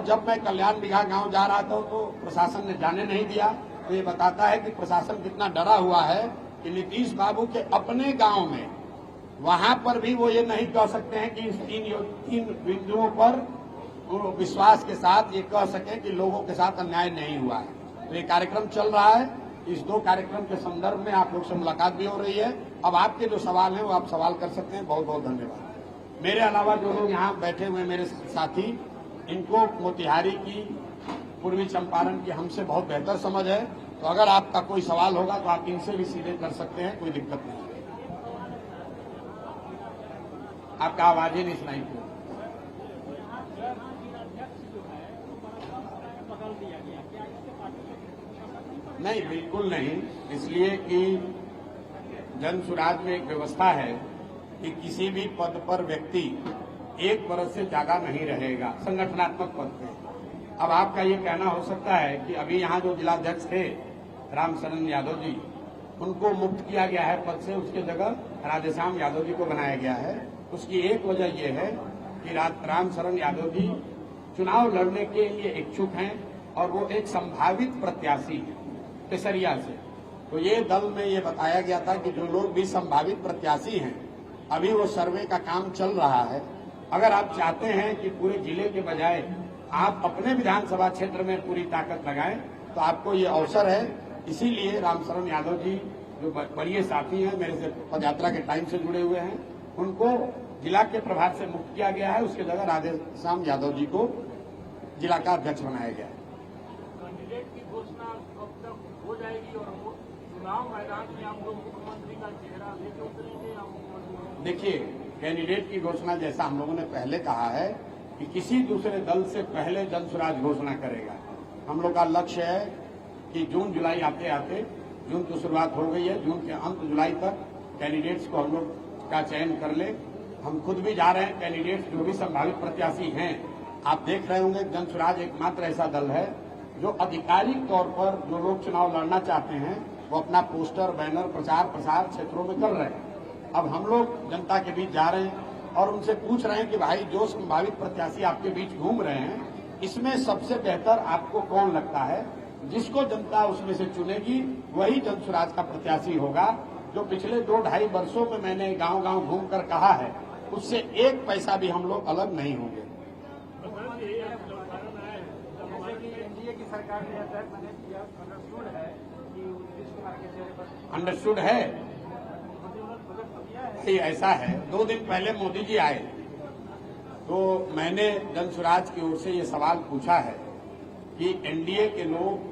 जब मैं कल्याण बिघा गांव जा रहा था तो प्रशासन ने जाने नहीं दिया। तो ये बताता है कि प्रशासन कितना डरा हुआ है कि नीतीश बाबू के अपने गांव में वहां पर भी वो ये नहीं कह सकते हैं कि इस तीन बिंदुओं पर वो विश्वास के साथ ये कह सके कि लोगों के साथ अन्याय नहीं हुआ है। तो ये कार्यक्रम चल रहा है। इस दो कार्यक्रम के संदर्भ में आप लोग से मुलाकात भी हो रही है। अब आपके जो सवाल हैं वो आप सवाल कर सकते हैं। बहुत बहुत धन्यवाद। मेरे अलावा जो लोग यहाँ बैठे हुए मेरे साथी, इनको मोतिहारी की, पूर्वी चंपारण की हमसे बहुत बेहतर समझ है। तो अगर आपका कोई सवाल होगा तो आप इनसे भी सीधे कर सकते हैं, कोई दिक्कत नहीं। आपका आवाज ही नहीं सुनाई पड़ी। नहीं, बिल्कुल नहीं। इसलिए कि जन सुराज में एक व्यवस्था है कि किसी भी पद पर व्यक्ति 1 वर्ष से ज्यादा नहीं रहेगा संगठनात्मक पद पे। अब आपका ये कहना हो सकता है कि अभी यहाँ जो जिलाध्यक्ष थे रामशरण यादव जी, उनको मुक्त किया गया है पद से, उसके जगह राधेश्याम यादव जी को बनाया गया है। उसकी एक वजह यह है कि रामशरण यादव जी चुनाव लड़ने के लिए इच्छुक हैं और वो एक संभावित प्रत्याशी है केसरिया से। तो ये दल में ये बताया गया था कि जो लोग भी संभावित प्रत्याशी हैं, अभी वो सर्वे का काम चल रहा है। अगर आप चाहते हैं कि पूरे जिले के बजाय आप अपने विधानसभा क्षेत्र में पूरी ताकत लगाएं तो आपको ये अवसर है। इसीलिए रामशरण यादव जी जो बड़े साथी हैं, मेरे से पदयात्रा के टाइम से जुड़े हुए हैं, उनको जिला के प्रभार से मुक्त किया गया है। उसके जगह राधेश्याम यादव जी को जिला का अध्यक्ष बनाया गया है। कैंडिडेट की घोषणा कब तक हो जाएगी और चुनाव मैदान में आप लोग मुख्यमंत्री का चेहरा लेके उतरेंगे या मुख्यमंत्री? देखिए, कैंडिडेट की घोषणा जैसा हम लोगों ने पहले कहा है कि किसी दूसरे दल से पहले जनसुराज घोषणा करेगा। हम लोग का लक्ष्य है कि जून जुलाई आते आते, जून तो शुरुआत हो गई है, जून के अंत जुलाई तक कैंडिडेट्स को हम लोग का चयन कर ले। हम खुद भी जा रहे हैं। कैंडिडेट्स जो भी संभावित प्रत्याशी हैं, आप देख रहे होंगे जनसुराज एकमात्र ऐसा दल है जो आधिकारिक तौर पर जो लोग चुनाव लड़ना चाहते हैं वो अपना पोस्टर, बैनर, प्रचार प्रसार क्षेत्रों में कर रहे हैं। अब हम लोग जनता के बीच जा रहे हैं और उनसे पूछ रहे हैं कि भाई जो संभावित प्रत्याशी आपके बीच घूम रहे हैं, इसमें सबसे बेहतर आपको कौन लगता है? जिसको जनता उसमें से चुनेगी वही जनसुराज का प्रत्याशी होगा। जो पिछले 2-2.5 वर्षों में मैंने गांव गांव घूमकर कहा है, उससे 1 पैसा भी हम लोग अलग नहीं होंगे। की सरकार ने अंडरस्टूड है। ऐसा है, 2 दिन पहले मोदी जी आए तो मैंने जनसुराज की ओर से ये सवाल पूछा है कि एनडीए के लोग,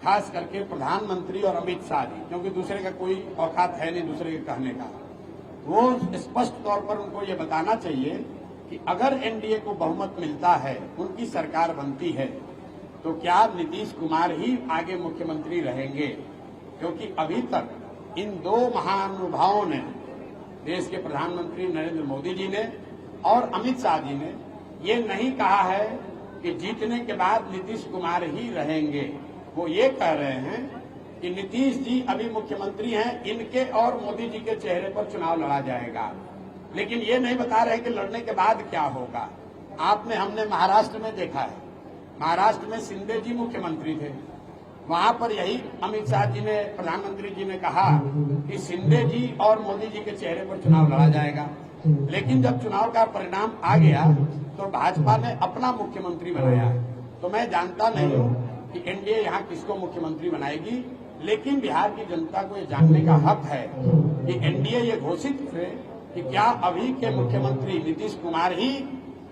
खास करके प्रधानमंत्री और अमित शाह जी, क्योंकि दूसरे का कोई औकात है नहीं दूसरे के कहने का, वो स्पष्ट तौर पर उनको ये बताना चाहिए कि अगर एनडीए को बहुमत मिलता है, उनकी सरकार बनती है, तो क्या नीतीश कुमार ही आगे मुख्यमंत्री रहेंगे? क्योंकि अभी तक इन 2 महानुभावों ने, देश के प्रधानमंत्री नरेंद्र मोदी जी ने और अमित शाह जी ने, ये नहीं कहा है कि जीतने के बाद नीतीश कुमार ही रहेंगे। वो ये कह रहे हैं कि नीतीश जी अभी मुख्यमंत्री हैं, इनके और मोदी जी के चेहरे पर चुनाव लड़ा जाएगा। लेकिन ये नहीं बता रहे कि लड़ने के बाद क्या होगा। हमने महाराष्ट्र में देखा है, महाराष्ट्र में शिंदे जी मुख्यमंत्री थे, वहां पर यही अमित शाह जी ने, प्रधानमंत्री जी ने कहा कि शिंदे जी और मोदी जी के चेहरे पर चुनाव लड़ा जाएगा। लेकिन जब चुनाव का परिणाम आ गया तो भाजपा ने अपना मुख्यमंत्री बनाया। तो मैं जानता नहीं हूं कि एनडीए यहाँ किसको मुख्यमंत्री बनाएगी, लेकिन बिहार की जनता को ये जानने का हक है कि एनडीए ये घोषित करे कि क्या अभी के मुख्यमंत्री नीतीश कुमार ही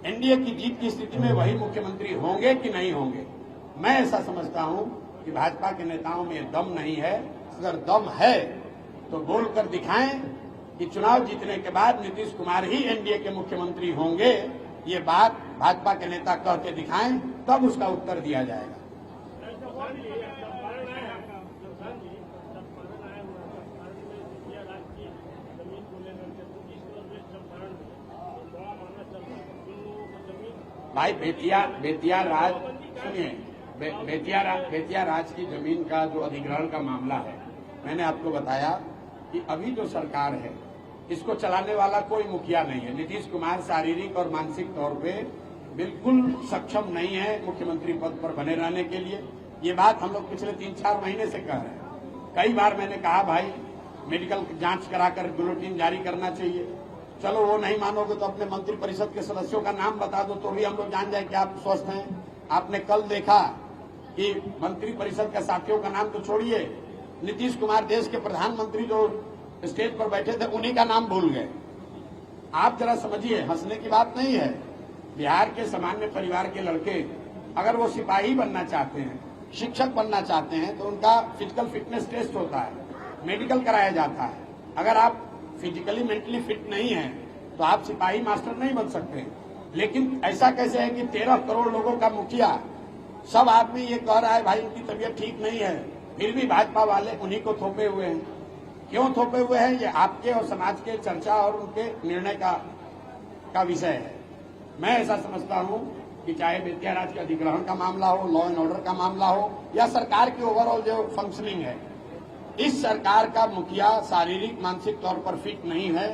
एनडीए की जीत की स्थिति में वही मुख्यमंत्री होंगे कि नहीं होंगे। मैं ऐसा समझता हूं कि भाजपा के नेताओं में दम नहीं है। अगर दम है तो बोलकर दिखाएं कि चुनाव जीतने के बाद नीतीश कुमार ही एनडीए के मुख्यमंत्री होंगे। ये बात भाजपा के नेता कह के दिखाएं, तब उसका उत्तर दिया जाएगा। भाई बेतिया राज, सुनिए, बेतिया राज की जमीन का जो अधिग्रहण का मामला है, मैंने आपको बताया कि अभी जो सरकार है इसको चलाने वाला कोई मुखिया नहीं है। नीतीश कुमार शारीरिक और मानसिक तौर पे बिल्कुल सक्षम नहीं है मुख्यमंत्री पद पर बने रहने के लिए। ये बात हम लोग पिछले 3-4 महीने से कह रहे हैं। कई बार मैंने कहा भाई मेडिकल जांच कराकर बुलेटिन जारी करना चाहिए। चलो वो नहीं मानोगे तो अपने मंत्री परिषद के सदस्यों का नाम बता दो तो भी हम लोग जान जाए कि आप स्वस्थ हैं। आपने कल देखा कि मंत्री परिषद के साथियों का नाम तो छोड़िए, नीतीश कुमार देश के प्रधानमंत्री जो स्टेज पर बैठे थे उन्हीं का नाम भूल गए। आप जरा समझिए, हंसने की बात नहीं है। बिहार के सामान्य परिवार के लड़के अगर वो सिपाही बनना चाहते हैं, शिक्षक बनना चाहते हैं, तो उनका फिजिकल फिटनेस टेस्ट होता है, मेडिकल कराया जाता है। अगर आप फिजिकली मेंटली फिट नहीं है तो आप सिपाही मास्टर नहीं बन सकते। लेकिन ऐसा कैसे है कि 13 करोड़ लोगों का मुखिया, सब आदमी ये कह रहा है भाई उनकी तबीयत ठीक नहीं है, फिर भी भाजपा वाले उन्हीं को थोपे हुए हैं। क्यों थोपे हुए हैं? ये आपके और समाज के चर्चा और उनके निर्णय का विषय है। मैं ऐसा समझता हूं कि चाहे बेतिया राज के अधिग्रहण का मामला हो, लॉ एंड ऑर्डर का मामला हो, या सरकार की ओवरऑल जो फंक्शनिंग है, इस सरकार का मुखिया शारीरिक मानसिक तौर पर फिट नहीं है।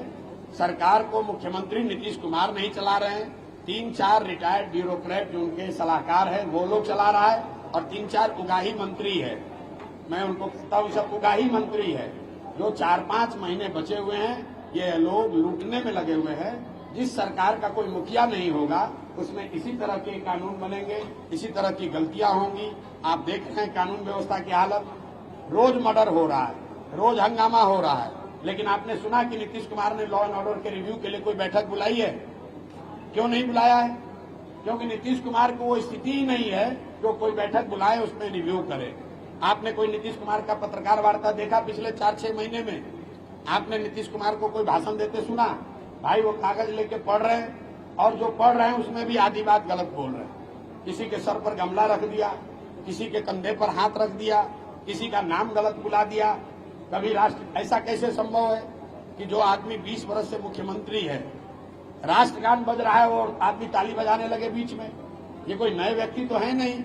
सरकार को मुख्यमंत्री नीतीश कुमार नहीं चला रहे हैं, 3-4 रिटायर्ड ब्यूरोक्रेट जो उनके सलाहकार हैं वो लोग चला रहा है, और 3-4 उगाही मंत्री है। मैं उनको कहता हूं सब उगाही मंत्री है। जो 4-5 महीने बचे हुए हैं ये लोग लूटने में लगे हुए हैं। जिस सरकार का कोई मुखिया नहीं होगा उसमें इसी तरह के कानून बनेंगे, इसी तरह की गलतियां होंगी। आप देख रहे हैं कानून व्यवस्था की हालत, रोज मर्डर हो रहा है, रोज हंगामा हो रहा है। लेकिन आपने सुना कि नीतीश कुमार ने लॉ एंड ऑर्डर के रिव्यू के लिए कोई बैठक बुलाई है? क्यों नहीं बुलाया है? क्योंकि नीतीश कुमार को वो स्थिति ही नहीं है जो कोई बैठक बुलाए उसमें रिव्यू करे। आपने कोई नीतीश कुमार का पत्रकार वार्ता देखा पिछले 4-6 महीने में? आपने नीतीश कुमार को कोई भाषण देते सुना? भाई वो कागज लेके पढ़ रहे हैं, और जो पढ़ रहे हैं उसमें भी आधी बात गलत बोल रहे हैं। किसी के सर पर गमला रख दिया, किसी के कंधे पर हाथ रख दिया, किसी का नाम गलत बुला दिया। कभी राष्ट्र, ऐसा कैसे संभव है कि जो आदमी 20 वर्ष से मुख्यमंत्री है, राष्ट्रगान बज रहा है और आदमी ताली बजाने लगे बीच में? ये कोई नए व्यक्ति तो है नहीं।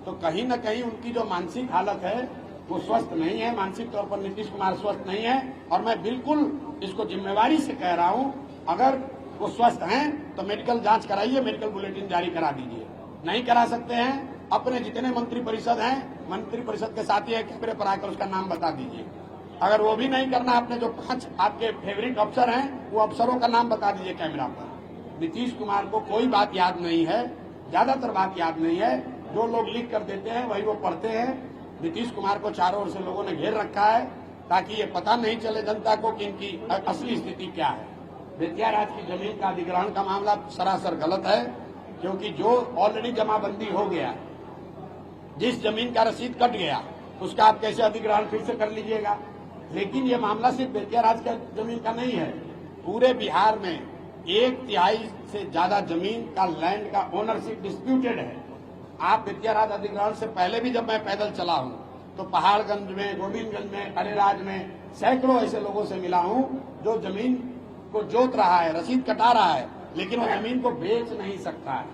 तो कहीं न कहीं उनकी जो मानसिक हालत है वो स्वस्थ नहीं है, मानसिक तौर पर नीतीश कुमार स्वस्थ नहीं है। और मैं बिल्कुल इसको जिम्मेवारी से कह रहा हूं, अगर वो स्वस्थ हैं तो मेडिकल जांच कराइए, मेडिकल बुलेटिन जारी करा दीजिए। नहीं करा सकते हैं, अपने जितने मंत्री परिषद हैं, मंत्री परिषद के साथी है, कैमरे पर आकर उसका नाम बता दीजिए। अगर वो भी नहीं करना, अपने जो 5 आपके फेवरेट अफसर हैं वो अफसरों का नाम बता दीजिए कैमरा पर। नीतीश कुमार को कोई बात याद नहीं है, ज्यादातर बात याद नहीं है। जो लोग लिख कर देते हैं वही वो पढ़ते हैं। नीतीश कुमार को चारों ओर से लोगों ने घेर रखा है ताकि ये पता नहीं चले जनता को कि इनकी असली स्थिति क्या है। बेतिया राज की जमीन का अधिग्रहण का मामला सरासर गलत है, क्योंकि जो ऑलरेडी जमाबंदी हो गया, जिस जमीन का रसीद कट गया, उसका आप कैसे अधिग्रहण फिर से कर लीजिएगा? लेकिन ये मामला सिर्फ बेतिया राज का जमीन का नहीं है, पूरे बिहार में 1/3 से ज्यादा जमीन का लैंड का ओनरशिप डिस्प्यूटेड है। आप बेतिया राज अधिग्रहण से पहले भी जब मैं पैदल चला हूं तो पहाड़गंज में, गोविंदगंज में, अरेराज में सैकड़ों ऐसे लोगों से मिला हूं जो जमीन को जोत रहा है, रसीद कटा रहा है, लेकिन वो जमीन को बेच नहीं सकता है,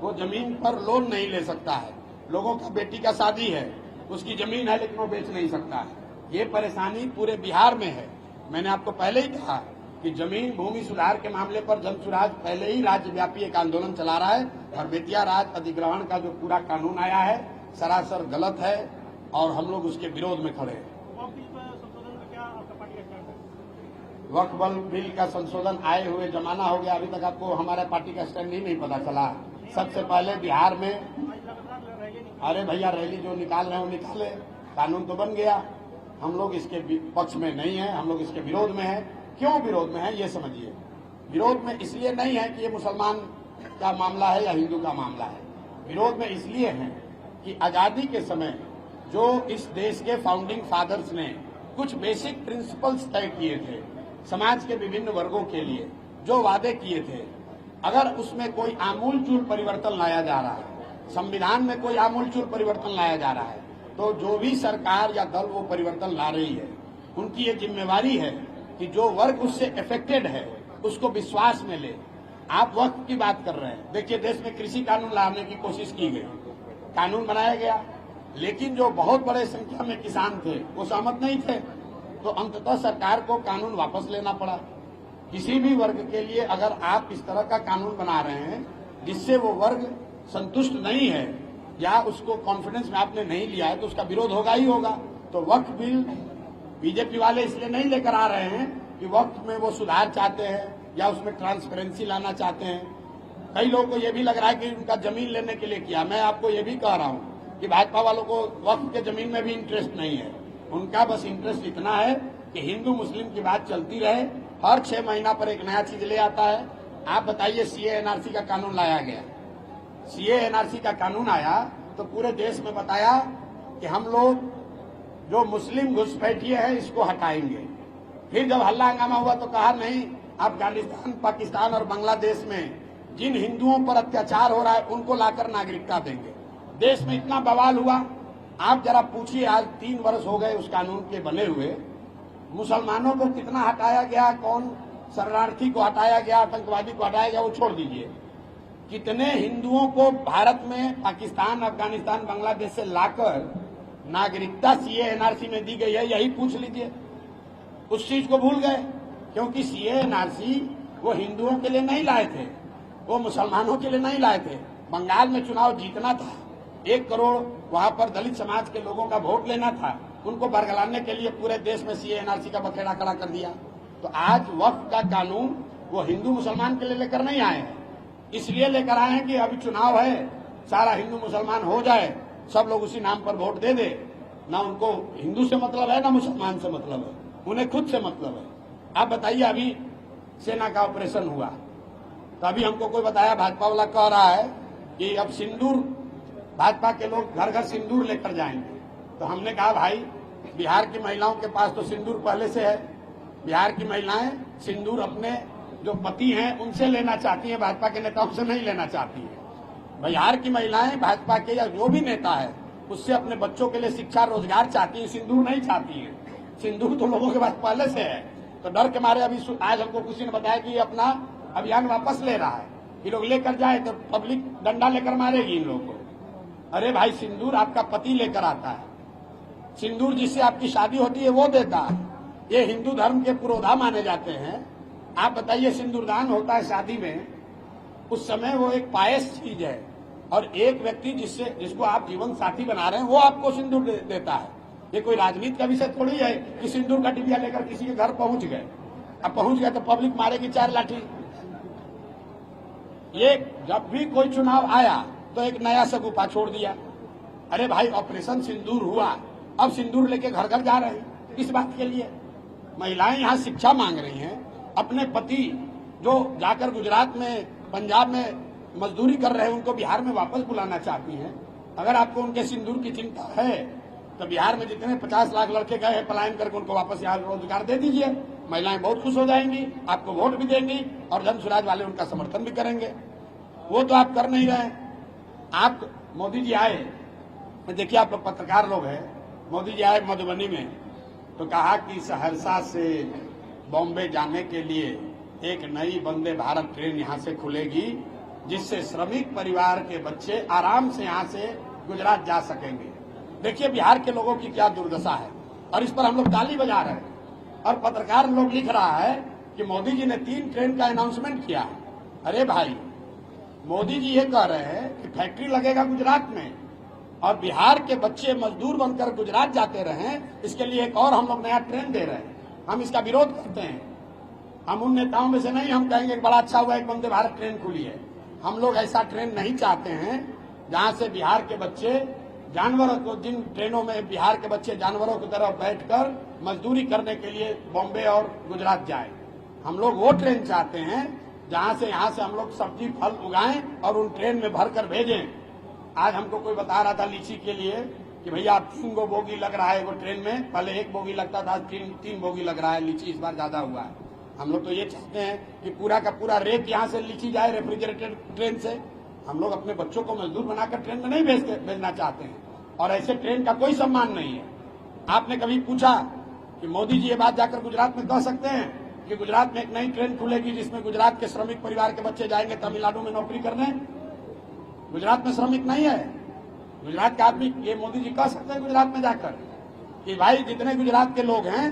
वो जमीन पर लोन नहीं ले सकता है। लोगों का बेटी का शादी है, उसकी जमीन है लेकिन वो बेच नहीं सकता है। ये परेशानी पूरे बिहार में है। मैंने आपको पहले ही कहा कि जमीन भूमि सुधार के मामले पर जनसुराज पहले ही राज्यव्यापी एक आंदोलन चला रहा है, और बेतिया राज अधिग्रहण का जो पूरा कानून आया है सरासर गलत है और हम लोग उसके विरोध में खड़े हैं। वक्फ बिल का संशोधन आए हुए जमाना हो गया, अभी तक आपको हमारे पार्टी का स्टैंड ही नहीं पता चला। सबसे पहले बिहार में, अरे भैया रैली जो निकाल रहे हैं वो निकाले, कानून तो बन गया। हम लोग इसके पक्ष में नहीं है, हम लोग इसके विरोध में है। क्यों विरोध में है ये समझिए। विरोध में इसलिए नहीं है कि ये मुसलमान का मामला है या हिंदू का मामला है। विरोध में इसलिए है कि आजादी के समय जो इस देश के फाउंडिंग फादर्स ने कुछ बेसिक प्रिंसिपल्स तय किए थे समाज के विभिन्न वर्गों के लिए, जो वादे किए थे, अगर उसमें कोई आमूलचूल परिवर्तन लाया जा रहा है, संविधान में कोई आमूलचूल परिवर्तन लाया जा रहा है, तो जो भी सरकार या दल वो परिवर्तन ला रही है, उनकी ये जिम्मेवारी है कि जो वर्ग उससे अफेक्टेड है उसको विश्वास में ले। आप वक्त की बात कर रहे हैं, देखिए देश में कृषि कानून लाने की कोशिश की गई, कानून बनाया गया, लेकिन जो बहुत बड़े संख्या में किसान थे वो सहमत नहीं थे, तो अंततः सरकार को कानून वापस लेना पड़ा। किसी भी वर्ग के लिए अगर आप इस तरह का कानून बना रहे हैं जिससे वो वर्ग संतुष्ट नहीं है या उसको कॉन्फिडेंस में आपने नहीं लिया है तो उसका विरोध होगा ही होगा। तो वक्फ बिल बीजेपी वाले इसलिए नहीं लेकर आ रहे हैं कि वक्फ में वो सुधार चाहते हैं या उसमें ट्रांसपेरेंसी लाना चाहते हैं। कई लोगों को ये भी लग रहा है कि उनका जमीन लेने के लिए किया। मैं आपको ये भी कह रहा हूँ कि भाजपा वालों को वक्फ के जमीन में भी इंटरेस्ट नहीं है। उनका बस इंटरेस्ट इतना है कि हिंदू मुस्लिम की बात चलती रहे, हर 6 महीना पर एक नया चीज ले आता है। आप बताइए, सीए एनआरसी का कानून लाया गया, सीए एनआरसी का कानून आया तो पूरे देश में बताया कि हम लोग जो मुस्लिम घुसपैठिए हैं इसको हटाएंगे। फिर जब हल्ला हंगामा हुआ तो कहा नहीं, अफगानिस्तान, पाकिस्तान और बांग्लादेश में जिन हिंदुओं पर अत्याचार हो रहा है उनको लाकर नागरिकता देंगे। देश में इतना बवाल हुआ। आप जरा पूछिए, आज 3 वर्ष हो गए उस कानून के बने हुए, मुसलमानों को कितना हटाया गया, कौन शरणार्थी को हटाया गया, आतंकवादी को हटाया गया, वो छोड़ दीजिए। कितने हिंदुओं को भारत में पाकिस्तान, अफगानिस्तान, बांग्लादेश से लाकर नागरिकता सीए एनआरसी में दी गई है, यही पूछ लीजिए। उस चीज को भूल गए, क्योंकि सीए एनआरसी वो हिंदुओं के लिए नहीं लाए थे, वो मुसलमानों के लिए नहीं लाए थे। बंगाल में चुनाव जीतना था, 1 करोड़ वहां पर दलित समाज के लोगों का वोट लेना था, उनको बरगलाने के लिए पूरे देश में सीए एनआरसी का बखेड़ा खड़ा कर दिया। तो आज वक्फ का कानून वो हिंदू मुसलमान के लिए लेकर नहीं आए हैं, इसलिए लेकर आए हैं कि अभी चुनाव है, सारा हिंदू मुसलमान हो जाए, सब लोग उसी नाम पर वोट दे दे। ना उनको हिंदू से मतलब है ना मुसलमान से मतलब है, उन्हें खुद से मतलब है। आप बताइए, अभी सेना का ऑपरेशन हुआ तो अभी हमको कोई बताया, भाजपा वाला कह रहा है कि अब सिंदूर, भाजपा के लोग घर घर सिंदूर लेकर जाएंगे। तो हमने कहा भाई, बिहार की महिलाओं के पास तो सिंदूर पहले से है। बिहार की महिलाएं सिंदूर अपने जो पति हैं उनसे लेना चाहती हैं, भाजपा के नेताओं से नहीं लेना चाहती हैं। बिहार की महिलाएं भाजपा के या जो भी नेता है उससे अपने बच्चों के लिए शिक्षा, रोजगार चाहती हैं, सिंदूर नहीं चाहती हैं। सिंदूर तो लोगों के पास पहले से है। तो डर के मारे अभी आज हमको किसी ने बताया कि ये अपना अभियान वापस ले रहा है, ये लोग लेकर जाए तो पब्लिक डंडा लेकर मारेगी इन लोगों को। अरे भाई, सिंदूर आपका पति लेकर आता है, सिंदूर जिससे आपकी शादी होती है वो देता है। ये हिंदू धर्म के पुरोधा माने जाते हैं। आप बताइए, सिंदूरदान होता है शादी में, उस समय वो एक पायस चीज है, और एक व्यक्ति जिसको आप जीवन साथी बना रहे हैं वो आपको सिंदूर देता है। ये कोई राजनीति का विषय थोड़ी है कि सिंदूर का डिबिया लेकर किसी के घर पहुंच गए। अब पहुंच गए तो पब्लिक मारेगी 4 लाठी। ये जब भी कोई चुनाव आया तो एक नया सगुफा छोड़ दिया। अरे भाई, ऑपरेशन सिंदूर हुआ, अब सिंदूर लेके घर घर जा रहे हैं, किस बात के लिए? महिलाएं यहाँ शिक्षा मांग रही हैं, अपने पति जो जाकर गुजरात में, पंजाब में मजदूरी कर रहे हैं उनको बिहार में वापस बुलाना चाहती हैं। अगर आपको उनके सिंदूर की चिंता है तो बिहार में जितने 50 लाख लड़के गए हैं पलायन करके, उनको वापस यहाँ रोजगार दे दीजिए। महिलाएं बहुत खुश हो जाएंगी, आपको वोट भी देंगी और जन स्वराज वाले उनका समर्थन भी करेंगे। वो तो आप कर नहीं रहे। आप, मोदी जी आए, देखिए आप लोग पत्रकार लोग हैं, मोदी जी आए मधुबनी में तो कहा कि सहरसा से बॉम्बे जाने के लिए एक नई वंदे भारत ट्रेन यहाँ से खुलेगी, जिससे श्रमिक परिवार के बच्चे आराम से यहाँ से गुजरात जा सकेंगे। देखिए बिहार के लोगों की क्या दुर्दशा है, और इस पर हम लोग ताली बजा रहे हैं। और पत्रकार लोग लिख रहा है कि मोदी जी ने 3 ट्रेन का अनाउंसमेंट किया। अरे भाई, मोदी जी ये कह रहे हैं कि फैक्ट्री लगेगा गुजरात में और बिहार के बच्चे मजदूर बनकर गुजरात जाते रहे, इसके लिए एक और हम लोग नया ट्रेन दे रहे हैं। हम इसका विरोध करते हैं। हम उन नेताओं में से नहीं, हम कहेंगे बड़ा अच्छा हुआ एक वंदे भारत ट्रेन खुली है। हम लोग ऐसा ट्रेन नहीं चाहते हैं जहां से बिहार के बच्चे जानवरों को, जिन ट्रेनों में बिहार के बच्चे जानवरों की तरह बैठकर मजदूरी करने के लिए बॉम्बे और गुजरात जाए। हम लोग वो ट्रेन चाहते हैं जहां से यहाँ से हम लोग सब्जी फल उगाएं और उन ट्रेन में भरकर भेजें। आज हमको कोई बता रहा था लीची के लिए कि भैया 3 बोगी लग रहा है वो ट्रेन में, पहले 1 बोगी लगता था, 3 बोगी लग रहा है। लीची इस बार ज्यादा हुआ है। हम लोग तो ये चाहते हैं कि पूरा का पूरा रेत यहाँ से लीची जाए रेफ्रिजरेटेड ट्रेन से। हम लोग अपने बच्चों को मजदूर बनाकर ट्रेन में नहीं भेजना चाहते हैं, और ऐसे ट्रेन का कोई सम्मान नहीं है। आपने कभी पूछा कि मोदी जी ये बात जाकर गुजरात में कह सकते हैं कि गुजरात में एक नई ट्रेन खुलेगी जिसमें गुजरात के श्रमिक परिवार के बच्चे जाएंगे तमिलनाडु में नौकरी करने? गुजरात में श्रमिक नहीं है। गुजरात के आदमी, ये मोदी जी कह सकते हैं गुजरात में जाकर कि भाई जितने गुजरात के लोग हैं,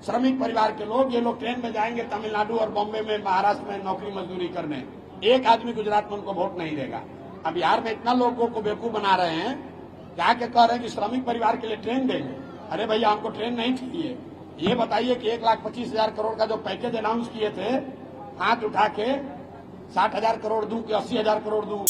श्रमिक परिवार के लोग, ये लोग ट्रेन में जाएंगे तमिलनाडु और बॉम्बे में, महाराष्ट्र में नौकरी मजदूरी करने। एक आदमी गुजरात में उनको वोट नहीं देगा। अब बिहार में इतना लोगों को बेवकूफ बना रहे हैं, क्या के कह रहे हैं कि श्रमिक परिवार के लिए ट्रेन देंगे। अरे भैया, हमको ट्रेन नहीं चाहिए। ये बताइए कि 1,25,000 करोड़ का जो पैकेज अनाउंस किए थे, हाथ उठा के 60,000 करोड़ दूं कि 80,000 करोड़ दूं।